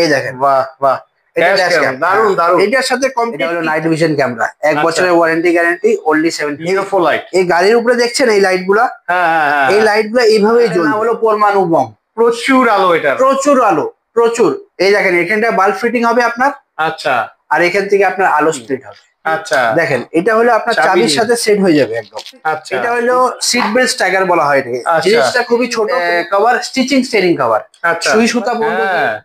এই দেখেন, বাহ বাহ, দারুন দারুন। এটার সাথে এটা হলো নাইট ভিশন ক্যামেরা, 1 বছরের ওয়ারেন্টি গ্যারান্টি, অনলি 70 লাইট। এই গাড়ির উপরে দেখছেন এই লাইট গুলা, এই লাইট গুলা এইভাবেই জ্বলবে। হলো পরমাণু বম, প্রচুর আলো, এটা প্রচুর আলো, প্রচুর। এই দেখেন এখানটা বাল্ব ফিটিং হবে আপনার। আচ্ছা। আর এখান থেকে আপনার আলো স্প্লিট হবে। আচ্ছা, দেখেন এটা হলো আপনার চাবির সাথে সেট হয়ে যাবে একদম। আচ্ছা, এটা হলো সিট বেল্ট স্ট্যাগার বলা হয় এটাকে। জিনিসটা খুবই ছোট, কভার স্টিচিং স্টেরিং কভার, সুই সুতা পর্যন্ত।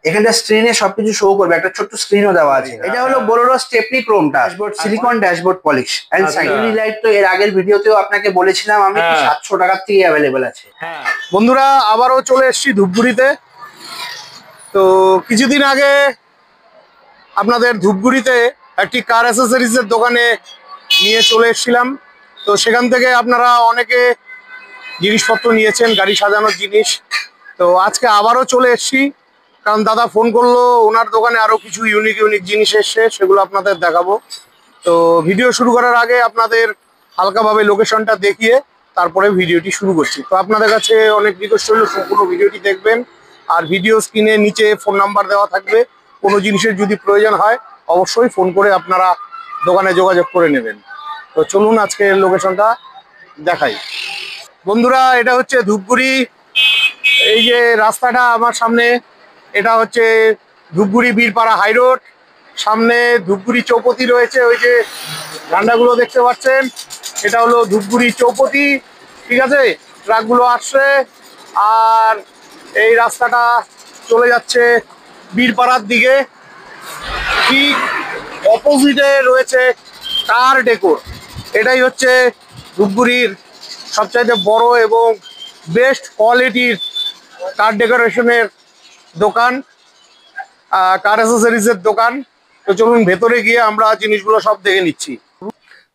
এখানটা স্ক্রিনে সবকিছু শো করবে, একটা ছোট্ট স্ক্রিনও দেওয়া আছে। এটা হলো Bolero stepney chrome dashboard, silicone dashboard polish and side light. তো এর আগের ভিডিওতেও আপনাকে বলেছিলাম আমি, 700 টাকার থেকে অ্যাভেলেবেল আছে। বন্ধুরা আবারও চলে এসেছি ধূপগুড়িতে। তো কিছুদিন আগে আপনাদের ধূপগুড়িতে একটি কার অ্যাসেসরিজের দোকানে নিয়ে চলে এসেছিলাম। তো সেখান থেকে আপনারা অনেকে জিনিসপত্র নিয়েছেন, গাড়ি সাজানোর জিনিস। তো আজকে আবারও চলে এসেছি, কারণ দাদা ফোন করলো, ওনার দোকানে আরও কিছু ইউনিক ইউনিক জিনিস এসছে, সেগুলো আপনাদের দেখাবো। তো ভিডিও শুরু করার আগে আপনাদের হালকাভাবে লোকেশনটা দেখিয়ে তারপরে ভিডিওটি শুরু করছি। তো আপনাদের কাছে অনেক রিকোয়েস্ট হলো সম্পূর্ণ ভিডিওটি দেখবেন। আর ভিডিও স্ক্রিনে নিচে ফোন নাম্বার দেওয়া থাকবে, কোনো জিনিসের যদি প্রয়োজন হয় অবশ্যই ফোন করে আপনারা দোকানে যোগাযোগ করে নেবেন। তো চলুন আজকে লোকেশনটা দেখাই। বন্ধুরা এটা হচ্ছে ধূপগুড়ি, এই যে রাস্তাটা আমার সামনে, এটা হচ্ছে ধূপগুড়ি বীরপাড়া হাই রোড। সামনে ধূপগুড়ি চৌপতি রয়েছে, ওই যে ঝান্ডাগুলো দেখতে পাচ্ছেন, এটা হলো ধূপগুড়ি চৌপতি। ঠিক আছে, ট্রাকগুলো আসছে আর এই রাস্তাটা চলে যাচ্ছে বীরপাড়ার দিকে। ঠিক অপোজিটে রয়েছে কার ডেকোর। এটাই হচ্ছে ধূপগুড়ির সবচাইতে বড় এবং বেস্ট কোয়ালিটির কার ডেকোরেশনের দোকান, কার অ্যাসেসরিজের দোকান। তো চলুন ভেতরে গিয়ে আমরা জিনিসগুলো সব দেখে নিচ্ছি।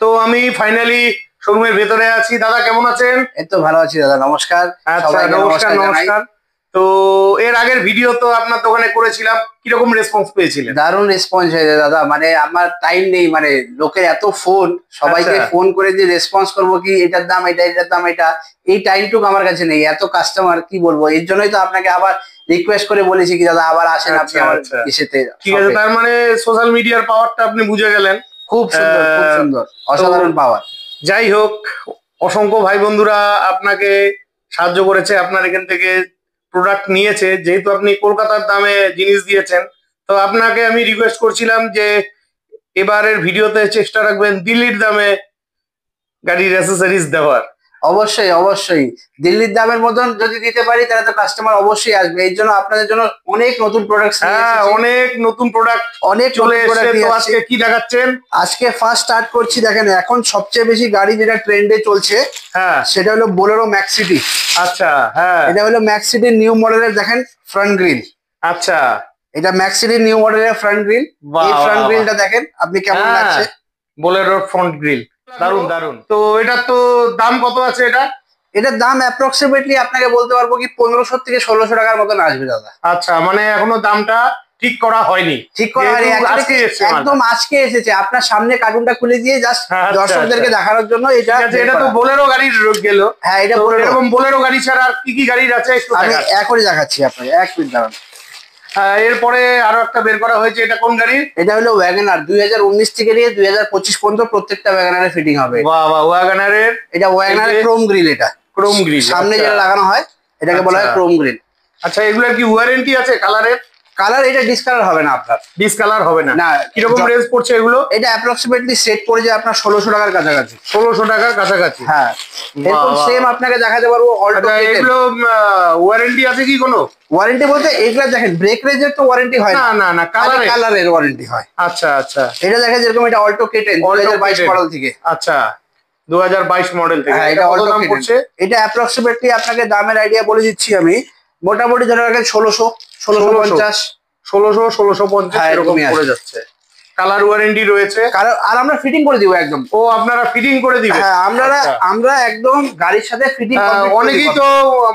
তো আমি ফাইনালি শোরুমের ভেতরে আছি। দাদা কেমন আছেন? এই তো ভালো আছি দাদা, নমস্কার। নমস্কার নমস্কার। তো এর আগের ভিডিও তো আপনার দোকানে করেছিলাম, কিরকম রেসপন্স পেয়েছিলেন? দারুণ রেসপন্স হয়েছে দাদা, মানে আমার টাইম নেই, মানে লোকের এত ফোন, সবাইকে ফোন করে যে রেসপন্স করবো কি এটার দাম এটা, এটার দাম এটা, এই টাইমটুকু আমার কাছে নেই। এত কাস্টমার কি বলবো, এর জন্যই তো আপনাকে আবার রিকোয়েস্ট করে বলেছি কি দাদা আবার আসেন আপনি আমার ইসেতে। ঠিক আছে, তার মানে সোশ্যাল মিডিয়ার পাওয়ারটা আপনি বুঝে গেলেন। খুব সুন্দর, খুব সুন্দর, অসাধারণ পাওয়ার। যাই হোক, অসংখ্য ভাই বন্ধুরা আপনাকে সাহায্য করেছে, আপনার এখান থেকে প্রোডাক্ট নিয়েছে। যেহেতু আপনি কলকাতার দামে জিনিস দিয়েছেন, তো আপনাকে আমি রিকোয়েস্ট করছিলাম যে এবারের ভিডিওতে চেষ্টা রাখবেন দিল্লির দামে গাড়ির অ্যাসেসরিজ দেওয়ার। অবশ্যই অবশ্যই, দিল্লির দামের মতন যদি দিতে পারি তাহলে তো কাস্টমার অবশ্যই আসবে। এই জন্য আপনাদের জন্য অনেক নতুন প্রোডাক্ট, অনেক নতুন প্রোডাক্ট অনেক চলে এসেছে। তো আজকে কি দেখাচ্ছেন? আজকে ফার্স্ট স্টার্ট করছি, দেখেন এখন সবচেয়ে বেশি গাড়ি যেটা ট্রেন্ডে চলছে, সেটা হলো বোলেরো ম্যাক্স সিটি। আচ্ছা, হ্যাঁ, এটা হলো ম্যাক্স সিটির নিউ মডেলের, দেখেন ফ্রন্ট গ্রিল। আচ্ছা, এটা ম্যাক্স সিটির নিউ মডেলের ফ্রন্ট গ্রিল। এই ফ্রন্ট গ্রিলটা দেখেন আপনি কেমন লাগছে, বোলেরোর ফ্রন্ট গ্রিল, দারুন দারুন। তো এটার তো দাম কত আছে? এটার দাম অ্যাপ্রক্সিমেটলি আপনাকে বলতে পারবো কি 1500 থেকে 1600 টাকার মতন আসবে দাদা। আচ্ছা, মানে এখনো দামটা ঠিক করা হয়নি? ঠিক করা হয়নি, একদম আজকে এসেছে। আপনার সামনে কার্টুনটা খুলে দিয়ে জাস্ট দর্শকদেরকে দেখানোর জন্য। এটা তো বোলেরো গাড়ির গেল। হ্যাঁ, এটা এরকম বোলেরো গাড়ি ছাড়া আর কি কি গাড়ি আছে আমি এখনই দেখাচ্ছি আপনাকে, এক মিনিট দাঁড়ান। এরপরে আরো একটা বের করা হয়েছে, এটা কোন গাড়ি? এটা হলো ওয়াগনার। 2019 থেকে নিয়ে 2025 পর্যন্ত প্রত্যেকটা ওয়াগনারে ফিটিং হবে। বাহ বাহ, ওয়াগনারের, এটা ওয়াগনারের ক্রোম গ্রিল। এটা ক্রোম গ্রিল, সামনে যেটা লাগানো হয় এটাকে বলা হয় ক্রোম গ্রিল। আচ্ছা, এগুলোর কি ওয়ারেন্টি আছে? কালার এটা ডিসকালার হবে না আপনার। ডিসকালার হবে না? না। কিরকম রেঞ্জ পড়ছে এগুলো? এটা অ্যাপ্রক্সিমেটলি সেট পড়ে যায় আপনার 1600 টাকার কাছাকাছি। 1600 টাকার কাছাকাছি, হ্যাঁ। এরকম সেম আপনাকে দেখাতে পারবো অল্টো। এগুলো ওয়ারেন্টি আছে কি কোনো? ওয়ারেন্টি বলতে এগুলা দেখেন ব্রেক রেজের তো ওয়ারেন্টি হয় না। না না, কালারের ওয়ারেন্টি হয়। আচ্ছা আচ্ছা, এটা দেখেন যেরকম এটা অল্টো কেটেন 2022 মডেল থেকে। আচ্ছা, 2022 মডেল থেকে। হ্যাঁ, এটা অল্টো কেটেন। এটা অ্যাপ্রক্সিমেটলি আপনাকে দামের আইডিয়া বলে দিচ্ছি আমি। মোটামুটি ধরে রাখেন 1600, 1650, 1650 এরকম পড়ে যাচ্ছে। কালার ওয়ারেন্টি রয়েছে, আর আমরা ফিটিং করে দিব একদম। ও, আপনারা ফিটিং করে দিবেন? হ্যাঁ, আমরা একদম গাড়ির সাথে ফিটিং। অনেকেই তো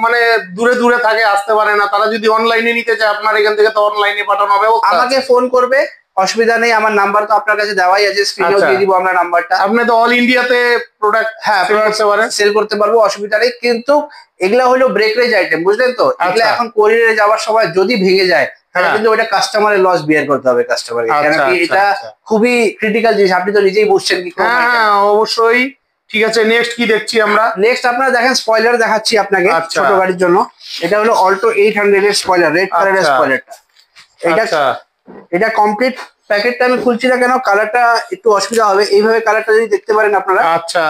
মানে দূরে দূরে থাকে, আসতে পারে না, তারা যদি অনলাইনে নিতে চায় আপনার এখান থেকে তো অনলাইনে পাঠানো হবে। আমাকে ফোন করবে, অসুবিধা নেই। আমার নাম্বার তো আপনার কাছে দেওয়াই আছে, স্ক্রিনেও দিয়ে দিব আমরা নাম্বারটা। আপনি তো অল ইন্ডিয়াতে প্রোডাক্ট সেল করতে পারবো, অসুবিধা নেই। কিন্তু এগুলা হলো ব্রেকরেজ আইটেম, বুঝলেন তো? এগুলা এখন কোরিয়ারে যাওয়ার সময় যদি ভেঙে যায় তাহলে কিন্তু ওটা কাস্টমারের লস বিয়ার করতে হবে কাস্টমারকে, কেন কি এটা খুবই ক্রিটিক্যাল জিনিস, আপনি তো নিজেই বুঝছেন কি। হ্যাঁ অবশ্যই। ঠিক আছে, নেক্সট কি দেখছি আমরা? নেক্সট আপনারা দেখেন স্পয়লার দেখাচ্ছি আপনাকে ছোট গাড়ির জন্য। এটা হলো অল্টো 800 এর স্পয়লার, রেড কালারের স্পয়লারটা। এটা কমপ্লিট প্যাকেটটা আমি খুলছি না কেন, কালারটা একটু অসুবিধা হবে। এইভাবে কালারটা যদি দেখতে পারেন আপনারা, আচ্ছা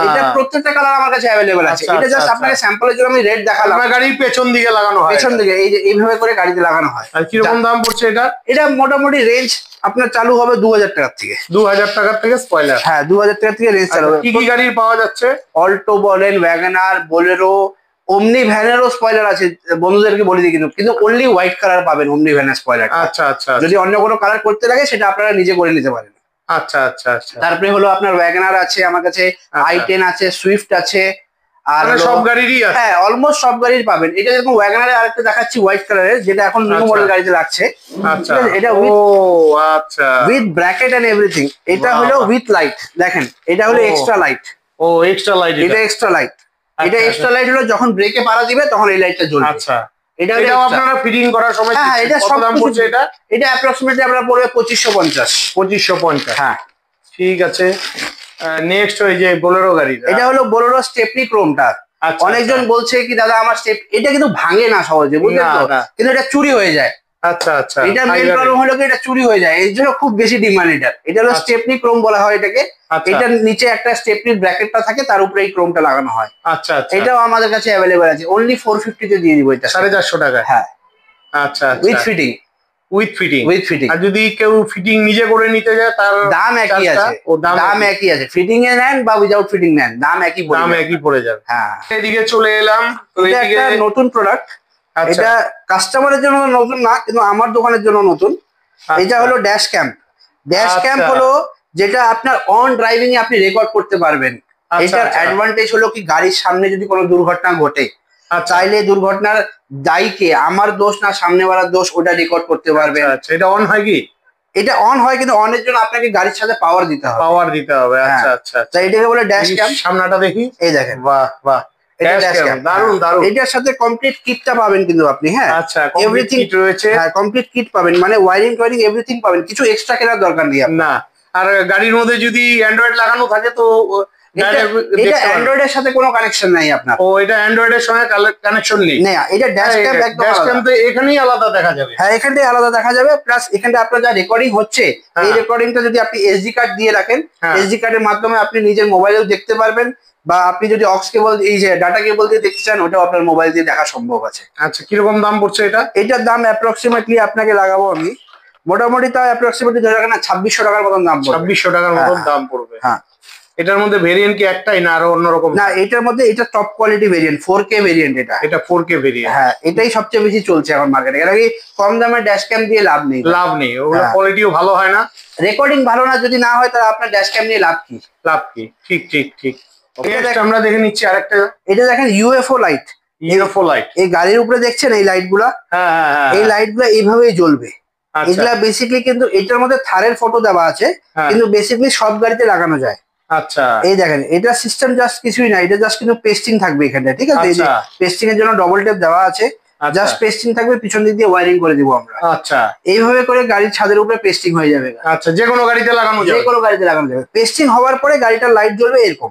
এটা প্রত্যেকটা কালার আমার কাছে অ্যাভেলেবল আছে। এটা জাস্ট আপনাকে স্যাম্পলের জন্য আমি রেড দেখালাম। আমার গাড়ির পেছন দিকে লাগানো হয়, পেছন দিকে এই যে এইভাবে করে গাড়িতে লাগানো হয়। আর কি রকম দাম পড়ছে এটা? এটা মোটামুটি রেঞ্জ আপনার চালু হবে 2000 টাকার থেকে। 2000 টাকার থেকে স্পয়লার? হ্যাঁ 2000 টাকা থেকে রেঞ্জ চালু হবে। কি কি গাড়ির পাওয়া যাচ্ছে? অল্টো বলেন, ওয়াগনার, বোলেরো, ওমনি ভ্যানেরও স্পয়লার আছে। বন্ধুদেরকে বলে দিই কিন্তু অনলি হোয়াইট কালার পাবেন ওমনি ভ্যানের স্পয়লার। আচ্ছা আচ্ছা, যদি অন্য কোনো কালার করতে লাগে সেটা আপনারা নিজে করে নিতে পারেন। আচ্ছা আচ্ছা আচ্ছা। তারপরে হলো আপনার ওয়াগনার আছে আমার কাছে, i10 আছে, সুইফট আছে, আর সব গাড়িরই আছে। হ্যাঁ অলমোস্ট সব গাড়ির পাবেন। এটা যেরকম ওয়াগনারে আরেকটা দেখাচ্ছি হোয়াইট কালারের, যেটা এখন নিউ মডেল গাড়িতে লাগছে। আচ্ছা, এটা উইথ ব্র্যাকেট এন্ড এভরিথিং। এটা হলো উইথ লাইট, দেখেন এটা হলো এক্সট্রা লাইট। ও এক্সট্রা লাইট, এটা এক্সট্রা লাইট। এটা এক্সট্রা লাইট হলো যখন ব্রেকে পাড়া দিবে তখন এই লাইটটা জ্বলবে। আচ্ছা, এটা আপনারা ফিটিং করার সময় এটা কত দাম পড়ছে? এটা অ্যাপ্রক্সিমেটলি আপনার পড়বে 2550। 2550, হ্যাঁ ঠিক আছে। নেক্সট ওই যে বোলেরো গাড়ি, এটা হলো বোলেরো স্টেপনি ক্রোমটা। অনেকজন বলছে কি দাদা আমার স্টেপ, এটা কিন্তু ভাঙে না সহজে, বুঝলেন তো, কিন্তু এটা চুরি হয়ে যায়। আচ্ছা আচ্ছা, এটা মেইন প্রবলেম হলো কি এটা চুরি হয়ে যায়, এই জন্য খুব বেশি ডিমান্ড এটা। এটা হলো স্টেপনি ক্রোম বলা হয় এটাকে। এটার নিচে একটা স্টেপনির ব্র্যাকেটটা থাকে, তার উপরে এই ক্রোমটা লাগানো হয়। আচ্ছা আচ্ছা, এটাও আমাদের কাছে অ্যাভেলেবল আছে, অনলি 450 তে দিয়ে দিব এটা। 450 টাকা? হ্যাঁ আচ্ছা, উইথ ফিটিং। আর যদি কেউ ফিটিং নিজে করে নিতে যায় তার দাম একই আছে। দাম একই আছে, ফিটিং এ নেন বা উইদাউট ফিটিং নেন, দাম একই পড়ে যাবে। হ্যাঁ, এদিকে চলে এলাম। এটা একটা নতুন প্রোডাক্ট। এটা কাস্টমারের জন্য নতুন না, কিন্তু আমার দোকানের জন্য নতুন। এটা হলো ড্যাশ ক্যাম্প। ড্যাশ ক্যাম্প হলো যেটা আপনার অন ড্রাইভিং এ আপনি রেকর্ড করতে পারবেন। এটার অ্যাডভান্টেজ হলো কি গাড়ির সামনে যদি কোনো দুর্ঘটনা ঘটে, চাইলে দুর্ঘটনার দায়ীকে আমার দোষ না সামনেওয়ালার দোষ ওটা রেকর্ড করতে পারবেন। এটা অন হয় কি? এটা অন হয়, কিন্তু অনের জন্য আপনাকে গাড়ির সাথে পাওয়ার দিতে হবে। আচ্ছা আচ্ছা, তাই এটাকে বলে ড্যাশ ক্যাম্প। সামনাটা দেখি, এই দেখেন, বাহ বাহ, দারুন দারুন। এটার সাথে কমপ্লিট কিটটা পাবেন কিন্তু আপনি। হ্যাঁ আচ্ছা, এভরিথিং রয়েছে। হ্যাঁ কমপ্লিট কিট পাবেন, মানে ওয়্যারিং টোয়ারিং এভরিথিং পাবেন, কিছু এক্সট্রা কেনার দরকার নেই না। আর গাড়ির মধ্যে যদি অ্যান্ড্রয়েড লাগানো থাকে তো এটা অ্যান্ড্রয়েড এর সাথে কোনো কানেকশন নাই আপনার। ও এটা অ্যান্ড্রয়েড এর সঙ্গে কানেকশন নেই না? এটা ড্যাশ ক্যাম্প একদম ড্যাশ ক্যাম্প তো এখানেই আলাদা দেখা যাবে। হ্যাঁ এখানটাই আলাদা দেখা যাবে, প্লাস এখানটা আপনার যা রেকর্ডিং হচ্ছে এই রেকর্ডিংটা যদি আপনি এসডি কার্ড দিয়ে রাখেন, এসডি কার্ডের মাধ্যমে আপনি নিজের মোবাইলেও দেখতে পারবেন, বা আপনি যদি অক্স কেবল এই যে ডাটা কেবল দিয়ে দেখতে চান ওটাও আপনার মোবাইল দিয়ে দেখা সম্ভব আছে। আচ্ছা, কিরকম দাম পড়ছে এটা? এটার দাম অ্যাপ্রক্সিমেটলি আপনাকে লাগাবো আমি মোটামুটি তাও অ্যাপ্রক্সিমেটলি ধরে রাখেন 2600 টাকার মতন দাম পড়বে। 2600 টাকার মতন দাম পড়বে। হ্যাঁ, এটার মধ্যে ভেরিয়েন্ট কি একটাই না আরো অন্যরকম? না, এটার মধ্যে এটা top quality variant, 4K variant. এটা 4K ভেরিয়েন্ট। হ্যাঁ, এটাই সবচেয়ে বেশি চলছে এখন মার্কেটে। এর আগে কম দামে ড্যাশ ক্যাম দিয়ে লাভ নেই, ওগুলো কোয়ালিটিও ভালো হয় না, রেকর্ডিং ভালো না। যদি না হয় তাহলে আপনার ড্যাশ ক্যাম নিয়ে লাভ কি? ঠিক ঠিক ঠিক। আমরা দেখে নিচ্ছি আরেকটা। এটা দেখেন ইউএফও লাইট। এই গাড়ির উপরে দেখছেন এই লাইট গুলা? হ্যাঁ, এই লাইট গুলা এইভাবেই জ্বলবে। এগুলা বেসিক্যালি কিন্তু এটার মধ্যে থারের ফটো দেওয়া আছে, কিন্তু বেসিক্যালি সব গাড়িতে লাগানো যায়। আচ্ছা, এই দেখেন এটা সিস্টেম জাস্ট কিছুই না, এটা জাস্ট কিন্তু পেস্টিং থাকবে এখানটা, ঠিক আছে? এই যে পেস্টিং এর জন্য ডবল টেপ দেওয়া আছে, জাস্ট পেস্টিং থাকবে, পিছন দিক দিয়ে ওয়্যারিং করে দিব আমরা। আচ্ছা, এইভাবে করে গাড়ির ছাদের উপরে পেস্টিং হয়ে যাবে। আচ্ছা, যে কোনো গাড়িতে লাগানো যাবে? যে কোনো গাড়িতে লাগানো যাবে। পেস্টিং হওয়ার পরে গাড়িটার লাইট জ্বলবে এরকম।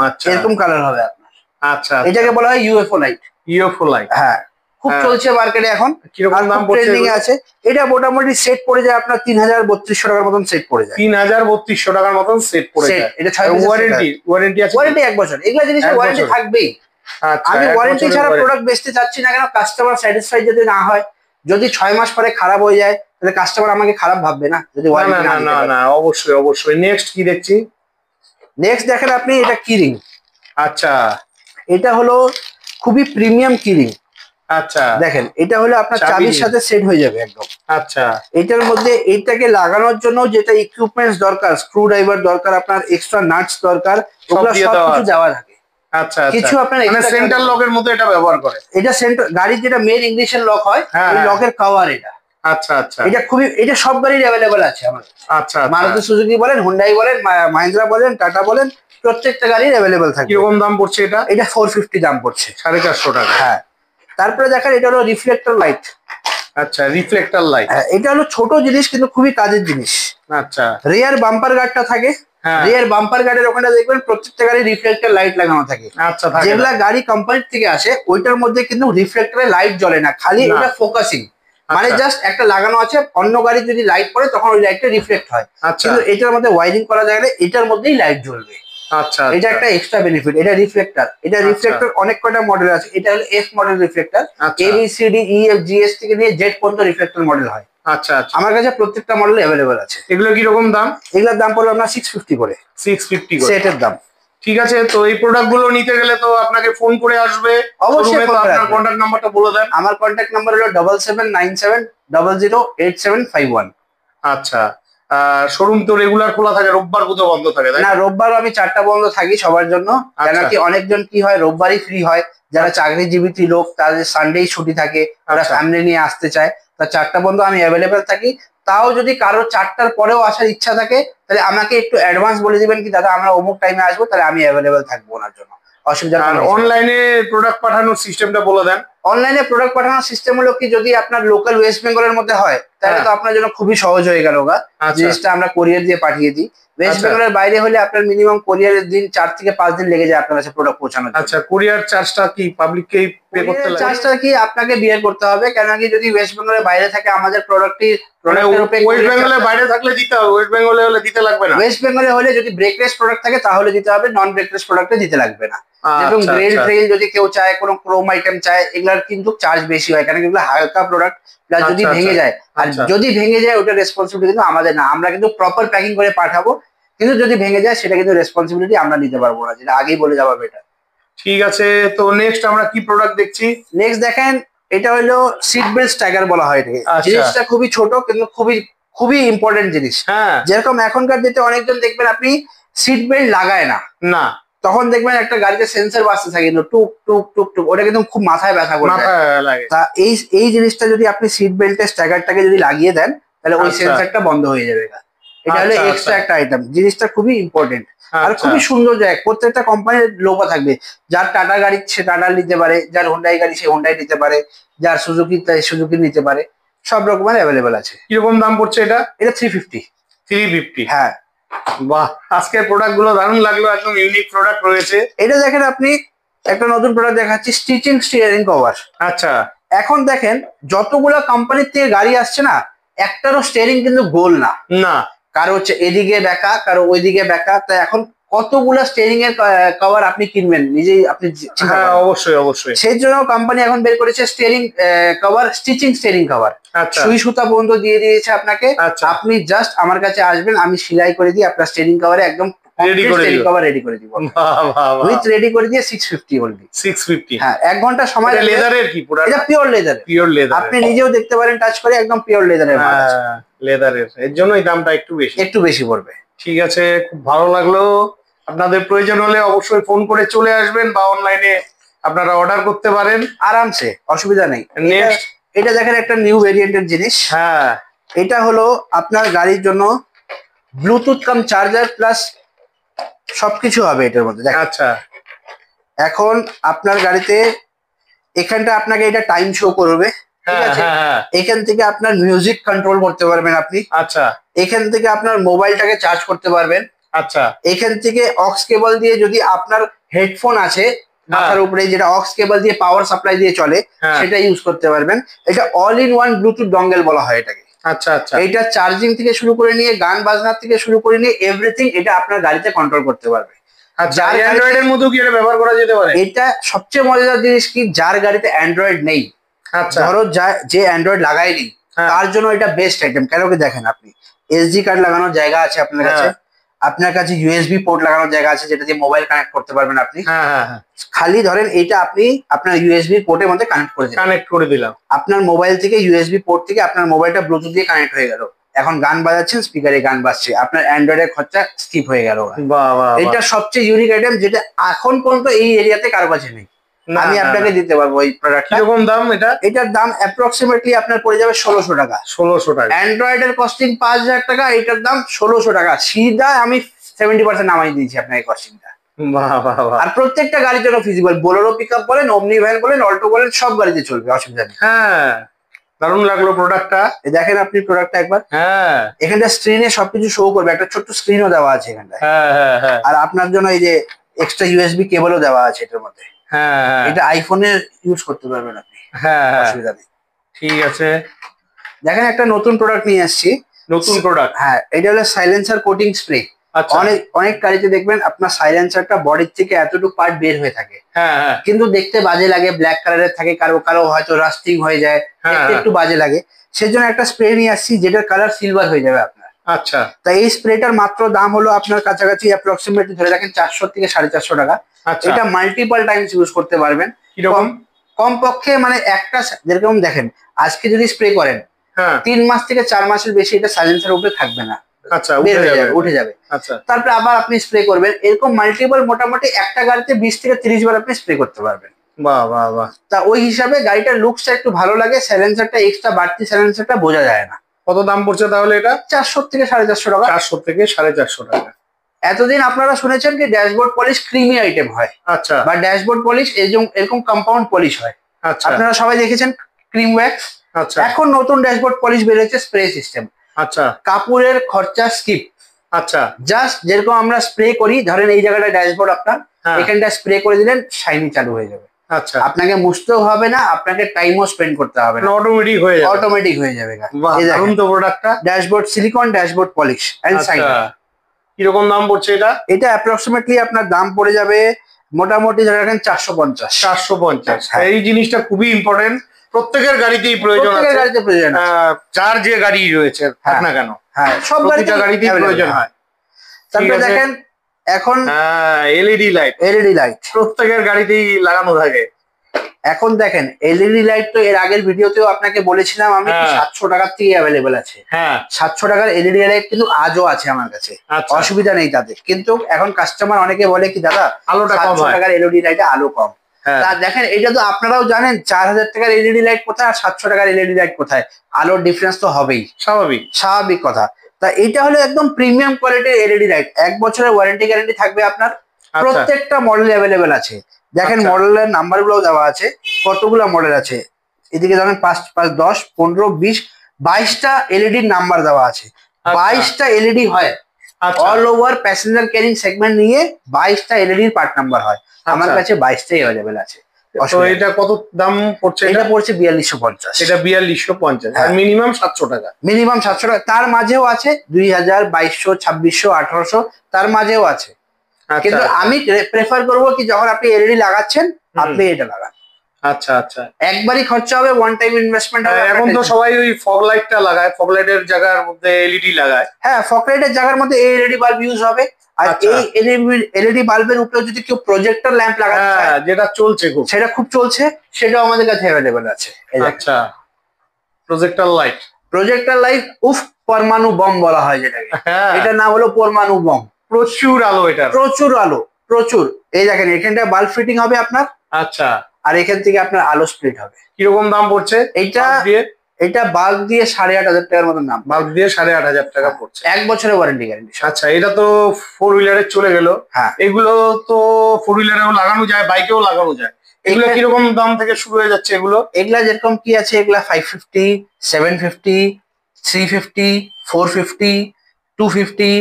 আচ্ছা, এরকম কালার হবে আপনার। আচ্ছা, এটাকে বলা হয় ইউএফও লাইট। হ্যাঁ, খুব চলছে মার্কেটে এখন। কিরকম দাম ট্রেন্ডিং এ আছে? এটা মোটামুটি সেট পড়ে যায় আপনার 3032 টাকার মতন সেট পড়ে যায়। 3032 টাকার মতন সেট পড়ে যায়। এটা 6 ওয়ারেন্টি আছে? ওয়ারেন্টি 1 বছর। এগুলা জিনিসের ওয়ারেন্টি থাকবেই। আমি ওয়ারেন্টি ছাড়া প্রোডাক্ট বেচতে চাচ্ছি না, কেন কাস্টমার স্যাটিসফাই যদি না হয়, যদি 6 মাস পরে খারাপ হয়ে যায় তাহলে কাস্টমার আমাকে খারাপ ভাববে না। যদি ওয়ারেন্টি না, অবশ্যই। নেক্সট কি দেখছি? নেক্সট দেখেন আপনি, এটা কিরিং। আচ্ছা, এটা হলো খুবই প্রিমিয়াম কিরিং। আচ্ছা, দেখেন এটা হলো আপনার চাবির সাথে সেট হয়ে যাবে একদম। আচ্ছা, এটার মধ্যে এইটাকে লাগানোর জন্য যেটা ইকুইপমেন্টস দরকার, স্ক্রু ড্রাইভার দরকার, আপনার এক্সট্রা নাটস দরকার, ওগুলো সবকিছু দেওয়া থাকে। আচ্ছা, কিছু আপনার সেন্ট্রাল লকের মতো এটা ব্যবহার করে। এটা সেন্ট্রাল গাড়ির যেটা মেন ইগনিশন লক হয়, ওই লকের কভার এটা। আচ্ছা, এটা সব গাড়ির অ্যাভেলেবল আছে আমাদের। আচ্ছা, মারুতি সুজুকি বলেন, হুন্ডাই বলেন, মাহিন্দ্রা বলেন, টাটা বলেন, প্রত্যেকটা গাড়ির অ্যাভেলেবল থাকে। কিরকম দাম পড়ছে এটা? এটা 450 দাম পড়ছে। 450 টাকা। হ্যাঁ, তারপরে দেখেন এটা হলো রিফ্লেক্টর লাইট। আচ্ছা, রিফ্লেক্টর লাইট। এটা হলো ছোট জিনিস কিন্তু খুবই কাজের জিনিস। আচ্ছা, রিয়ার বাম্পার গার্ডটা থাকে, রিয়ার বাম্পার গার্ডের ওখানে দেখবেন প্রত্যেকটা গাড়ি রিফ্লেক্টর লাইট লাগানো থাকে। আচ্ছা, যেগুলা গাড়ি কোম্পানি থেকে আসে ওইটার মধ্যে কিন্তু রিফ্লেক্টরে লাইট জ্বলে না, খালি ওটা ফোকাসিং, মানে জাস্ট একটা লাগানো আছে, অন্য গাড়ি যদি লাইট পড়ে তখন ওই লাইটটা রিফ্লেক্ট হয়। কিন্তু এটার মধ্যে ওয়ারিং করা যায় না, এটার মধ্যেই লাইট জ্বলবে। আচ্ছা, এটা একটা এক্সট্রা বেনিফিট। এটা রিফ্লেক্টর, এটা রিফ্লেক্টর অনেক কয়টা মডেল আছে। এটা হলো F model reflector, ABCD EF GS থেকে নিয়ে জেড পর্যন্ত রিফ্লেক্টর মডেল হয়। আচ্ছা আচ্ছা, আমার কাছে প্রত্যেকটা মডেল অ্যাভেলেবল আছে। এগুলো কি রকম দাম? এগুলোর দাম পড়বে আপনার 650 করে। 650 করে সেটের দাম। ঠিক আছে, তো এই প্রোডাক্ট গুলো নিতে গেলে তো আপনাকে ফোন করে আসবে অবশ্যই। আপনার কন্ট্যাক্ট নাম্বারটা বলে দেন। আমার কন্ট্যাক্ট নাম্বার হলো 7797008751। আচ্ছা, শোরুম তো রেগুলার খোলা থাকে, রোববার বুধ বন্ধ থাকে? না, রোববার আমি 4টা বন্ধ থাকি সবার জন্য। কেন কি অনেকজন কি হয় রোববারই ফ্রি হয়, যারা চাকরিজীবী লোক তাদের সানডেই ছুটি থাকে, তারা ফ্যামিলি নিয়ে আসতে চায়, তা 4টা বন্ধ আমি অ্যাভেলেবেল থাকি। তাও যদি কারো 4টার পরেও আসার ইচ্ছা থাকে তাহলে আমাকে একটু অ্যাডভান্স বলে দিবেন কি দাদা আমরা অমুক টাইমে আসবো, তাহলে আমি অ্যাভেলেবেল থাকবো ওনার জন্য, অসুবিধা নেই। অনলাইনে প্রোডাক্ট পাঠানোর সিস্টেমটা বলে দেন। অনলাইনে প্রোডাক্ট পাঠানোর সিস্টেম হলো কি, যদি আপনার লোকাল ওয়েস্ট বেঙ্গলের মধ্যে হয় তাহলে তো আপনার জন্য খুবই সহজ হয়ে গেল। জিনিসটা আমরা কোরিয়ার দিয়ে পাঠিয়ে দিই। ওয়েস্ট বেঙ্গলের বাইরে হলে আপনার মিনিমাম কোরিয়ারের দিন 4 থেকে 5 দিন লেগে যায় আপনার কাছে প্রোডাক্ট পৌঁছানোর। আচ্ছা, কোরিয়ার চার্জটা কি পাবলিককেই পে করতে লাগে? চার্জটা কি আপনাকে বিয়ার করতে হবে, কেন কি যদি ওয়েস্ট বেঙ্গলের বাইরে থাকে আমাদের প্রোডাক্টটি ওয়েস্ট বেঙ্গলের বাইরে থাকলে দিতে হবে, ওয়েস্ট বেঙ্গলে হলে দিতে লাগবে না। ওয়েস্ট বেঙ্গলে হলে যদি ব্রেকলেস প্রোডাক্ট থাকে তাহলে দিতে হবে, নন ব্রেকলেস প্রোডাক্টে দিতে লাগবে না। এবং গ্রেল ট্রেল যদি কেউ চায়, কোনো ক্রোম আইটেম চায়, এগুলার কিন্তু চার্জ বেশি হয়, কারণ এগুলো হালকা প্রোডাক্ট, প্লাস যদি ভেঙে যায়, আর যদি ভেঙে যায় ওটা রেসপন্সিবিলিটি কিন্তু আমাদের না, আমরা কিন্তু প্রপার প্যাকিং করে পাঠাবো, কিন্তু যদি ভেঙে যায় সেটা কিন্তু রেসপন্সিবিলিটি আমরা নিতে পারবো না, যেটা আগেই বলে যাওয়া বেটার। ঠিক আছে, তো নেক্সট আমরা কি প্রোডাক্ট দেখছি? নেক্সট দেখেন, এটা হলো সিট বেল্ট স্ট্যাগার বলা হয় এটাকে। জিনিসটা খুবই ছোট কিন্তু খুবই খুবই ইম্পর্টেন্ট জিনিস। যেরকম এখনকার দিনে অনেকজন দেখবেন আপনি সিট বেল্ট লাগায় না, তখন দেখবেন একটা গাড়িতে সেন্সর বাজতে থাকে কিন্তু টুক টুক টুক টুক, ওটা কিন্তু খুব মাথায় ব্যথা করে। তা এই জিনিসটা যদি আপনি সিট বেল্টের স্ট্যাগারটাকে যদি লাগিয়ে দেন তাহলে ওই সেন্সরটা বন্ধ হয়ে যাবে। এটা হলো এক্সট্রা একটা আইটেম, জিনিসটা খুবই ইম্পর্টেন্ট আর খুবই সুন্দর জায়গা। প্রত্যেকটা কোম্পানির লোগো থাকবে, যার টাটা গাড়ি সে টাটা নিতে পারে, যার হোন্ডাই গাড়ি সে হোন্ডাই নিতে পারে, যার সুজুকি সুজুকি নিতে পারে, সব রকমের অ্যাভেলেবেল আছে। কিরকম দাম পড়ছে এটা? এটা 350। 350? হ্যাঁ। বাহ, আজকের প্রোডাক্ট গুলো দারুণ লাগলো, একদম ইউনিক প্রোডাক্ট রয়েছে। এটা দেখেন, আপনি একটা নতুন প্রোডাক্ট দেখাচ্ছি, স্টিচিং স্টিয়ারিং কভার। আচ্ছা, এখন দেখেন যতগুলা কোম্পানির থেকে গাড়ি আসছে না, একটারও স্টিয়ারিং কিন্তু গোল না, কারো হচ্ছে এদিকে বেঁকা, কারো ওইদিকে বেঁকা। তো এখন কতগুলা স্টিয়ারিং এর কভার আপনি কিনবেন নিজেই, আপনি অবশ্যই অবশ্যই। সেই জন্য কোম্পানি এখন বের করেছে steering cover, stitching steering cover, সুই সুতা পর্যন্ত দিয়ে দিয়েছে আপনাকে। আপনি জাস্ট আমার কাছে আসবেন, আমি সেলাই করে দিই আপনার স্টিয়ারিং কভারে, একদম রেডি করে দিব। উইথ রেডি করে দিয়ে 650 বলবি। 650? হ্যাঁ, 1 ঘন্টা সময়। লেদারের কি পুরো? এটা পিওর লেদার। পিওর লেদার, আপনি নিজেও দেখতে পারেন টাচ করে, একদম পিওর লেদারের মাল আছে। লেদারের, এর জন্যই দামটা একটু বেশি পড়বে। ঠিক আছে, খুব ভালো লাগলো। আপনাদের প্রয়োজন হলে অবশ্যই ফোন করে চলে আসবেন বা অনলাইনে আপনারা অর্ডার করতে পারেন আরামসে, অসুবিধা নেই। এটা দেখেন একটা নিউ ভেরিয়েন্টের জিনিস। হ্যাঁ, এটা হলো আপনার গাড়ির জন্য ব্লুটুথ কাম চার্জার প্লাস সবকিছু হবে এটার মধ্যে। আচ্ছা, এখন আপনার গাড়িতে এখানটা আপনাকে এটা টাইম শো করবে, ঠিক আছে? এখান থেকে আপনার মিউজিক কন্ট্রোল করতে পারবেন আপনি। আচ্ছা, এখান থেকে আপনার মোবাইলটাকে চার্জ করতে পারবেন। আচ্ছা, এখান থেকে অক্স কেবল দিয়ে, যদি আপনার হেডফোন আছে মাথার উপরে, যেটা অক্স কেবল দিয়ে পাওয়ার সাপ্লাই দিয়ে চলে, সেটা ইউজ করতে পারবেন। এটা all in one Bluetooth dongle বলা হয় এটাকে। আচ্ছা আচ্ছা, এটা চার্জিং থেকে শুরু করে নিয়ে গান বাজনার থেকে শুরু করে নিয়ে এভরিথিং এটা আপনার গাড়িতে কন্ট্রোল করতে পারবে। আচ্ছা, অ্যান্ড্রয়েডের মতো কি এটা ব্যবহার করা যেতে পারে? এটা সবচেয়ে মজাদার জিনিস কি, যার গাড়িতে অ্যান্ড্রয়েড নেই, ধরো যে অ্যান্ড্রয়েড লাগায়নি, তার জন্য এটা বেস্ট আইটেম। কেন কি দেখেন, আপনি এসডি কার্ড লাগানোর জায়গা আছে আপনার কাছে, আপনার কাছে ইউএসবি পোর্ট লাগানোর জায়গা আছে, যেটা দিয়ে মোবাইল কানেক্ট করতে পারবেন আপনি। খালি ধরেন এইটা আপনি আপনার ইউএসবি পোর্টের মধ্যে কানেক্ট করে দিলাম, আপনার মোবাইল থেকে ইউএসবি পোর্ট থেকে আপনার মোবাইলটা ব্লুটুথ দিয়ে কানেক্ট হয়ে গেল। এখন গান বাজাচ্ছেন, স্পিকারে গান বাজছে, আপনার অ্যান্ড্রয়েডের খরচা স্কিপ হয়ে গেল। এটা সবচেয়ে ইউনিক আইটেম, যেটা এখন পর্যন্ত এই এরিয়াতে কারো কাছে নেই। আমি আপনাকে দিতে পারবো এই প্রোডাক্টটা। কিরকম দাম এটা? এটার দাম অ্যাপ্রক্সিমেটলি আপনার পড়ে যাবে 1600 টাকা। 1600 টাকা। অ্যান্ড্রয়েডের কস্টিং 5000 টাকা, এটার দাম 1600 টাকা। সিধা আমি 70% নামাই দিয়েছি আপনার এই কস্টিংটা। আর প্রত্যেকটা গাড়ির জন্য ফিজিবল, বোলেরো পিকআপ বলেন, ওমনি ভ্যান বলেন, অল্টো বলেন, সব গাড়িতে চলবে, অসুবিধা নেই। হ্যাঁ, দারুণ লাগলো প্রোডাক্টটা। দেখেন আপনি প্রোডাক্টটা একবার। হ্যাঁ, এখানটা স্ক্রিনে সবকিছু শো করবে, একটা ছোট্ট স্ক্রিনও দেওয়া আছে এখানটা। হ্যাঁ হ্যাঁ হ্যাঁ। আর আপনার জন্য এই যে এক্সট্রা ইউএসবি কেবলও দেওয়া আছে এটার মধ্যে। হ্যাঁ হ্যাঁ, এটা আইফোনের ইউজ করতে পারবেন আপনি। হ্যাঁ হ্যাঁ, অসুবিধা নেই। ঠিক আছে। দেখেন একটা নতুন প্রোডাক্ট নিয়ে আসছি। নতুন প্রোডাক্ট? হ্যাঁ, এটা হলো সাইলেন্সার কোটিং স্প্রে। আচ্ছা। অনেক গাড়িতে দেখবেন আপনার সাইলেন্সারটা বডির থেকে এতটুকু পার্ট বের হয়ে থাকে। হ্যাঁ হ্যাঁ। কিন্তু দেখতে বাজে লাগে, ব্ল্যাক কালারের থাকে, কারো কারো হয়তো রাস্টিং হয়ে যায়, দেখতে একটু বাজে লাগে। সেজন্য একটা স্প্রে নিয়ে আসছি যেটার কালার সিলভার হয়ে যাবে আপনার। আচ্ছা। তাই এই স্প্রেটার মাত্র দাম হলো আপনার কাছাকাছি অ্যাপ্রক্সিমেটলি ধরে রাখেন 400 থেকে 450 টাকা। এটা মাল্টিপল টাইমস ইউজ করতে পারবেন। কিরকম? কম পক্ষে মানে একটা, যেরকম দেখেন আজকে যদি স্প্রে করেন 3 মাস থেকে 4 মাসের বেশি এটা সাইলেন্সার উপরে থাকবে না। আচ্ছা, উঠে যাবে। আচ্ছা, তারপরে আবার আপনি স্প্রে করবেন, এরকম মাল্টিপল মোটামুটি একটা গাড়িতে 20 থেকে 30 বার আপনি স্প্রে করতে পারবেন। বাহ বাহ বাহ। তা ওই হিসাবে গাড়িটার লুকসটা একটু ভালো লাগে, সাইলেন্সারটা এক্সট্রা বাড়তি সাইলেন্সারটা বোঝা যায় না। কত দাম পড়ছে তাহলে এটা? 400 থেকে 450 টাকা। 400 থেকে 450 টাকা। এতদিন আপনারা শুনেছেন কি ড্যাশবোর্ড পলিশ ক্রিমি আইটেম হয়, আচ্ছা, বা ড্যাশবোর্ড পলিশ এরকম কম্পাউন্ড পলিশ হয়। আচ্ছা, আপনারা সবাই দেখেছেন ক্রিম ওয়্যাক্স। আচ্ছা, এখন নতুন ড্যাশবোর্ড পলিশ বেরিয়েছে স্প্রে সিস্টেম। আচ্ছা, কাপড়ের খরচা স্কিপ। আচ্ছা, জাস্ট যেরকম আমরা স্প্রে করি, ধরেন এই জায়গাটা ড্যাশবোর্ড আপনার, এখানটা স্প্রে করে দিলেন, শাইনি চালু হয়ে যাবে। আচ্ছা, আপনাকে মুছতেও হবে না, আপনাকে টাইমও স্পেন্ড করতে হবে না, অটোমেটিক হয়ে যাবে। অটোমেটিক হয়ে যাবে। দারুণ তো প্রোডাক্টটা। Dashboard silicone dashboard polish and shine. কিরকম দাম পড়ছে এটা? এটা অ্যাপ্রক্সিমেটলি আপনার দাম পড়ে যাবে মোটামুটি ধরে রাখেন 450। 450। এই জিনিসটা খুবই ইম্পর্টেন্ট, প্রত্যেকের গাড়িতেই প্রয়োজন আছে। গাড়িতে প্রয়োজন আছে, যার যে গাড়ি রয়েছে থাক না কেন। হ্যাঁ, সব গাড়িতেই প্রয়োজন হয়। তারপরে দেখেন এখন এলইডি লাইট। এলইডি লাইট প্রত্যেকের গাড়িতেই লাগানো থাকে। এখন দেখেন এলইডি লাইট তো এর আগের ভিডিওতেও আপনাকে বলেছিলাম আমি, 700 টাকার থেকে অ্যাভেলেবেল আছে। হ্যাঁ, 700 টাকার এলইডি লাইট কিন্তু আজও আছে আমার কাছে, অসুবিধা নেই তাতে। কিন্তু এখন কাস্টমার অনেকে বলে কি দাদা আলোটা কম, 700 টাকার এলইডি লাইটে আলো কম। তা দেখেন এটা তো আপনারাও জানেন 4000 টাকার এলইডি লাইট কোথায় আর 700 টাকার এলইডি লাইট কোথায়, আলোর ডিফারেন্স তো হবেই, স্বাভাবিক কথা। তা এটা হলো একদম প্রিমিয়াম কোয়ালিটির এলইডি লাইট, 1 বছরের ওয়ারেন্টি গ্যারান্টি থাকবে আপনার। প্রত্যেকটা মডেল অ্যাভেলেবেল আছে। দেখেন মডেলের নাম্বার গুলো দেওয়া আছে, কতগুলো মডেল আছে। এদিকে জানেন 5, 5, 10, 15, 20, 22টা এলইডির নাম্বার দেওয়া আছে। 22টা এলইডি হয় all over passenger carrying segment নিয়ে, 22টা এলইডির পার্ট নাম্বার হয়। আমার কাছে 22টাই অ্যাভেলেবেল আছে। এটা কত দাম পড়ছে? এটা পড়ছে 4250। এটা 4250 আর মিনিমাম 700 টাকা। মিনিমাম 700 টাকা। তার মাঝেও আছে 2000, 2200, 2600, 1800, তার মাঝেও আছে। কিন্তু আমি প্রেফার করব কি যখন আপনি এলইডি লাগাচ্ছেন আপনি এটা লাগান। আচ্ছা আচ্ছা, একবারই খরচা হবে, ওয়ান টাইম ইনভেস্টমেন্ট হবে। এখন তো সবাই ওই ফগ লাইটটা লাগায়, ফগ লাইটের জায়গার মধ্যে এলইডি লাগায়। হ্যাঁ, ফগ লাইটের জায়গার মধ্যে এই এলইডি বাল্ব ইউজ হবে। আর এই এলইডি বাল্বের উপরে যদি কেউ প্রজেক্টর ল্যাম্প লাগাতে চায়, যেটা চলছে সেটা খুব চলছে, সেটাও আমাদের কাছে অ্যাভেলেবল আছে। আচ্ছা, প্রজেক্টর লাইট উফ পরমাণু বম বলা হয় যেটাকে, এটা নাম হলো পরমাণু বম। প্রচুর আলো, এটা প্রচুর আলো, প্রচুর। এই দেখেন এখানটা বাল্ব ফিটিং হবে আপনার। আচ্ছা, আর এখান থেকে আপনার আলো স্প্লিট হবে। কিরকম দাম পড়ছে এটা বাল্ব দিয়ে 8500 টাকার মতো নাম। বাল্ব দিয়ে 8500 টাকা পড়ছে, 1 বছরের ওয়ারেন্টি গ্যারান্টি। আচ্ছা, এটা তো 4 হুইলারে চলে গেল। হ্যাঁ, এগুলো তো 4 হুইলারেও লাগানো যায়, বাইকেও লাগানো যায়। এগুলো কিরকম দাম থেকে শুরু হয়ে যাচ্ছে? এগুলা যেরকম কি আছে, এগুলা 550, 750, 350, 450, 250,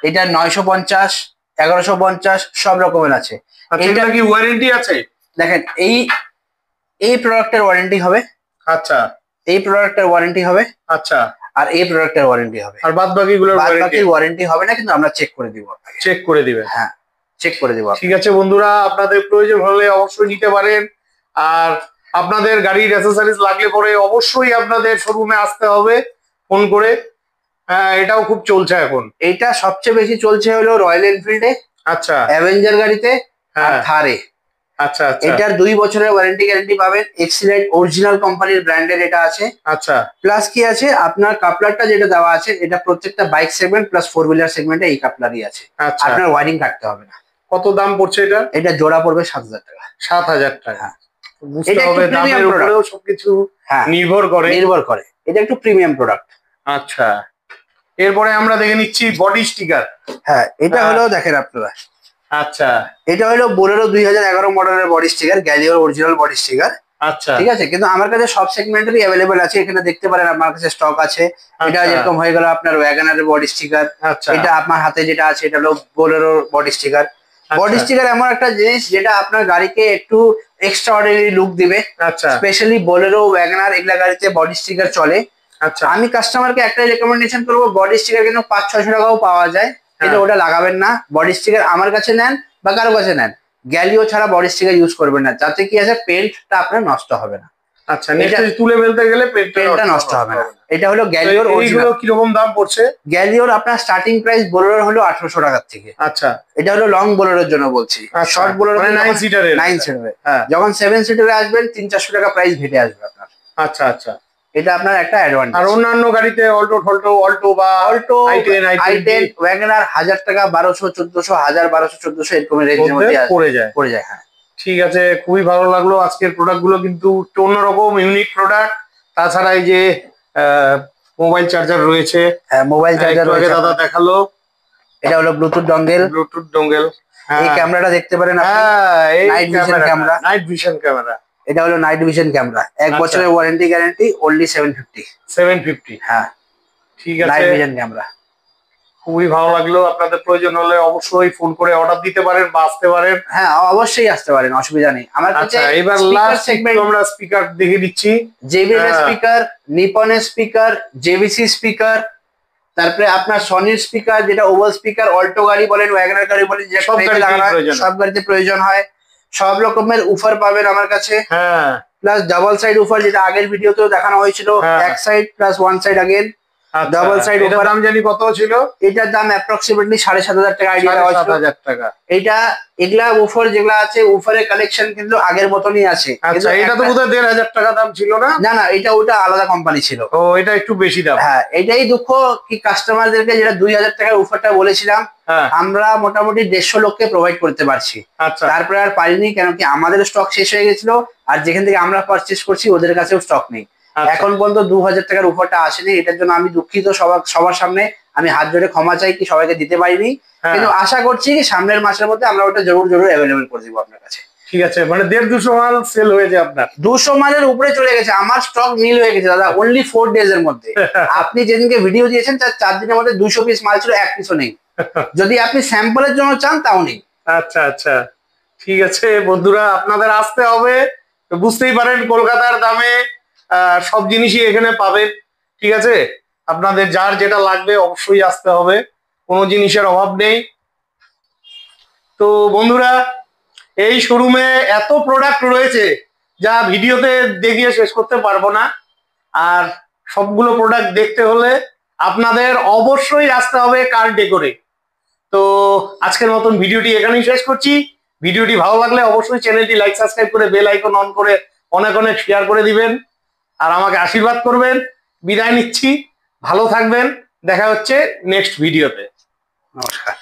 এটা 950, 1150 সব রকমের আছে। এটা কি ওয়ারেন্টি আছে? দেখেন এই প্রোডাক্টের ওয়ারেন্টি হবে। আচ্ছা, এই প্রোডাক্টের ওয়ারেন্টি হবে। আচ্ছা, আর এই প্রোডাক্টের ওয়ারেন্টি হবে। আর বাদ বাকিগুলোর ওয়ারেন্টি হবে না, কিন্তু আমরা চেক করে দিব আপনাকে। চেক করে দিবেন? হ্যাঁ, চেক করে দিব। ঠিক আছে বন্ধুরা, আপনাদের প্রয়োজন হলে অবশ্যই নিতে পারেন। আর আপনাদের গাড়ির অ্যাসেসরিজ লাগলে পরে অবশ্যই আপনাদের শোরুমে আসতে হবে ফোন করে। হ্যাঁ, এটাও খুব চলছে এখন। এটা সবচেয়ে বেশি চলছে হলো রয়্যাল এনফিল্ডে, আচ্ছা, অ্যাভেঞ্জার গাড়িতে, আর থারে। আচ্ছা আচ্ছা, এটার 2 বছরের ওয়ারেন্টি গ্যারান্টি পাবেন। এক্সিলেন্ট অরিজিনাল কোম্পানির ব্র্যান্ডের এটা আছে। আচ্ছা, প্লাস কি আছে, আপনার কাপলারটা যেটা দেওয়া আছে এটা প্রত্যেকটা বাইক সেগমেন্ট প্লাস 4 হুইলার সেগমেন্টে এই কাপলারই আছে। আপনার ওয়ারিং কাটতে হবে না। কত দাম পড়ছে এটা? এটা জোড়া পড়বে 7000 টাকা। 7000 টাকা। এটা হবে দামের উপরেও সবকিছু নির্ভর করে। এটা একটু প্রিমিয়াম প্রোডাক্ট। আচ্ছা, এরপরে আমরা দেখে নিচ্ছি বডি স্টিকার। হ্যাঁ, এটা হলো দেখেন আপনারা। আচ্ছা, এটা হলো বোলেরো 2011 মডেলের বডি স্টিকার, গ্যালিওর অরিজিনাল বডি স্টিকার। আচ্ছা, ঠিক আছে, কিন্তু আমার কাছে সব সেগমেন্টেরই অ্যাভেলেবল আছে, এখানে দেখতে পারেন আমার কাছে স্টক আছে। এটা যেরকম হয়ে গেল আপনার ওয়াগনারের বডি স্টিকার, এটা আপনার হাতে যেটা আছে এটা হলো বোলেরোর বডি স্টিকার। বডি স্টিকার এমন একটা জিনিস যেটা আপনার গাড়িকে একটু এক্সট্রা অর্ডিনারি লুক দিবে। আচ্ছা, স্পেশালি বোলেরো, ওয়াগনার এগুলা গাড়িতে বডি স্টিকার চলে। আচ্ছা, আমি কাস্টমারকে একটাই রেকমেন্ডেশন করবো, বডি স্টিকার কিন্তু 500-600 টাকাও পাওয়া যায়, কিন্তু ওটা লাগাবেন না। বডি স্টিকার আমার কাছে নেন বা কারো কাছে নেন, গ্যালিও ছাড়া বডি স্টিকার ইউজ করবেন না, যাতে কি আছে পেন্টটা আপনার নষ্ট হবে না। আচ্ছা, নেক্সট তুলে ফেলতে গেলে পেন্টটা নষ্ট হবে না। এটা হলো গ্যালিওর অরিজিনাল। কি রকম দাম পড়ছে? গ্যালিওর আপনার স্টার্টিং প্রাইস বোলেরোর হলো 1800 টাকার থেকে। আচ্ছা, এটা হলো লং বোলেরোর জন্য বলছি। শর্ট বোলেরো মানে 9 সিটারের। 9 সিটারের যখন 7 সিটারে আসবেন 300-400 টাকা প্রাইস ঘেটে আসবে আপনার। আচ্ছা, আচ্ছা, এটা আপনার একটা অ্যাডভান্টেজ। আর অন্যান্য গাড়িতে অল্টো বা i10 ওয়াগনার 1000 টাকা, 1200, 1400, 1000, 1200, 1400 এরকম রেঞ্জের মধ্যে পড়ে যায়। হ্যাঁ, ঠিক আছে, খুবই ভালো লাগলো। আজকের প্রোডাক্ট গুলো কিন্তু একটু অন্যরকম ইউনিক প্রোডাক্ট। তাছাড়া এই যে মোবাইল চার্জার রয়েছে, হ্যাঁ মোবাইল চার্জার আগে দাদা দেখালো। এটা হলো ব্লুটুথ ডঙ্গেল। এই ক্যামেরাটা দেখতে পারেন আপনি, নাইট ভিশন ক্যামেরা। এটা হলো নাইট ভিশন ক্যামেরা, 1 বছরের ওয়ারেন্টি গ্যারান্টি, অনলি 750। হ্যাঁ, ঠিক আছে, নাইট ভিশন ক্যামেরা। খুবই ভালো লাগলো। আপনাদের প্রয়োজন হলে অবশ্যই ফোন করে অর্ডার দিতে পারেন বা আসতে পারেন। হ্যাঁ, অবশ্যই আসতে পারেন, অসুবিধা নেই। আমার কাছে এবার লাস্ট সেগমেন্ট আমরা স্পিকার দেখে দিচ্ছি। JBL স্পিকার, নিপনের স্পিকার, JVC স্পিকার, তারপরে আপনার সনির স্পিকার, যেটা ওভাল স্পিকার, অল্টো গাড়ি বলেন, ওয়াগনার গাড়ি বলেন, যে সব গাড়িতে প্রয়োজন হয়। সব রকমের উফার পাবেন আমার কাছে। হ্যাঁ, প্লাস ডাবল সাইড উফার, যেটা আগের ভিডিওতেও দেখানো হয়েছিল, এক side plus 1 side again. Double side এটার দাম জানি কত ছিল? এটার দাম অ্যাপ্রক্সিমেটলি 7500 টাকা আইডিয়া দেওয়া ছিল। 7500 টাকা। এটা এগুলা উফার যেগুলা আছে, উফারের কালেকশন কিন্তু আগের মতনই আছে। আচ্ছা, এটা তো বোধহয় 1500 টাকা দাম ছিল না? না, এটা ওটা আলাদা কোম্পানি ছিল। ও, এটা একটু বেশি দাম। হ্যাঁ, এটাই দুঃখ কি কাস্টমারদেরকে যেটা 2000 টাকার অফারটা বলেছিলাম, আমরা মোটামুটি 150 লোককে প্রোভাইড করতে পারছি। তারপরে আর পারিনি, কেন কি আমাদের স্টক শেষ হয়ে গেছিল, আর যেখান থেকে আমরা পারচেস করছি ওদের কাছেও স্টক নেই। এখন পর্যন্ত 2000 টাকার অফারটা আসেনি, এটার জন্য আমি দুঃখিত। সবার সামনে আমি হাত জোড়ে ক্ষমা চাই কি সবাইকে দিতে পারিনি, কিন্তু আশা করছি কি সামনের মাসের মধ্যে আমরা ওটা জরুর অ্যাভেলেবল করে দিব আপনার কাছে। ঠিক আছে, মানে 150-200 মাল সেল হয়েছে আপনার? 200 মালের উপরে চলে গেছে, আমার স্টক নীল হয়ে গেছে দাদা, অনলি 4 ডেজ এর মধ্যে। আপনি যেদিনকে ভিডিও দিয়েছেন তার 4 দিনের মধ্যে 200 পিস মাল ছিল, 1 পিসও নেই। যদি আপনি স্যাম্পলের জন্য চান তাও নেই। আচ্ছা, আচ্ছা, ঠিক আছে বন্ধুরা, আপনাদের আসতে হবে। বুঝতেই পারেন কলকাতার দামে সব জিনিসই এখানে পাবেন। ঠিক আছে, আপনাদের যার যেটা লাগবে অবশ্যই আসতে হবে, কোনো জিনিসের অভাব নেই। তো বন্ধুরা, এই শোরুমে এত প্রোডাক্ট রয়েছে যা ভিডিওতে দেখিয়ে শেষ করতে পারবো না। আর সবগুলো প্রোডাক্ট দেখতে হলে আপনাদের অবশ্যই আসতে হবে কার ডেকোরে। তো আজকের মতন ভিডিওটি এখানেই শেষ করছি। ভিডিওটি ভালো লাগলে অবশ্যই চ্যানেলটি লাইক, সাবস্ক্রাইব করে বেল আইকন অন করে অনেক শেয়ার করে দিবেন, আর আমাকে আশীর্বাদ করবেন। বিদায় নিচ্ছি, ভালো থাকবেন, দেখা হচ্ছে নেক্সট ভিডিওতে। নমস্কার।